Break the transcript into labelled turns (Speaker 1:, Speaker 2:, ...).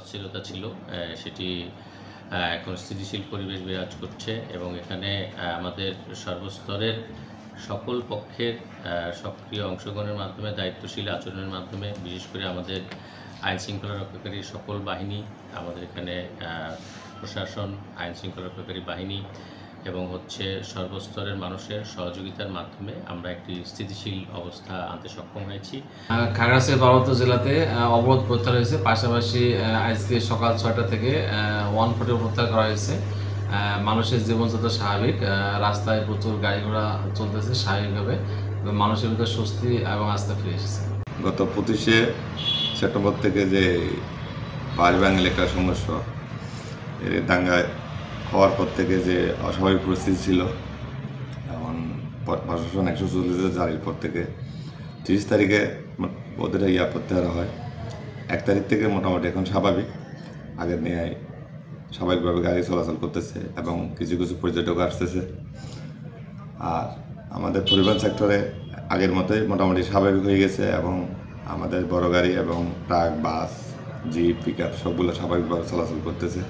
Speaker 1: অস্থিরতা ছিল সেটি এখন স্থিতিশীল পরিবেশ বিরাজ করছে এবং এখানে আমাদের সর্বস্তরের সকল পক্ষের সক্রিয় অংশগ্রহণের মাধ্যমে, দায়িত্বশীল আচরণের মাধ্যমে, বিশেষ করে আমাদের আইন শৃঙ্খলা রক্ষাকারী সকল বাহিনী, আমাদের এখানে প্রশাসন, আইন শৃঙ্খলা রক্ষাকারী বাহিনী এবং সর্বস্তরের মানুষের সহযোগিতার মাধ্যমে আমরা একটি স্থিতিশীল অবস্থা আনতে সক্ষম হয়েছি।
Speaker 2: খাগড়াছড়ি পার্বত্য জেলাতে অবরোধ প্রত্যাহার হয়েছে, পাশাপাশি আজকে সকাল 6টা থেকে 140 প্রত্যাহার করা হয়েছে। মানুষের জীবনযাত্রা স্বাভাবিক, রাস্তায় প্রচুর গাড়ি ঘোড়া চলতেছে স্বাভাবিকভাবে, মানুষের ভিতরে স্বস্তি এবং আস্থা ফিরে এসেছে।
Speaker 3: গত 25শে সেপ্টেম্বর থেকে যে পাহাড়বাং এলাকার সংঘর্ষ, এর দাঙ্গায় হওয়ার পর থেকে যে অস্বাভাবিক পরিস্থিতি ছিল, এখন প্রশাসন 140 জারির পর থেকে 30 তারিখে ওদের প্রত্যাহার হয়। 1 তারিখ থেকে মোটামুটি এখন স্বাভাবিক, আগের নিয়ে স্বাভাবিকভাবে গাড়ি চলাচল করতেছে এবং কিছু কিছু পর্যটক আসতেছে। আর আমাদের পরিবহন সেক্টরে আগের মতোই মোটামুটি স্বাভাবিক হয়ে গেছে এবং আমাদের বড় গাড়ি এবং ট্রাক, বাস, জিপ, পিকআপ সবগুলো স্বাভাবিকভাবে চলাচল করতেছে।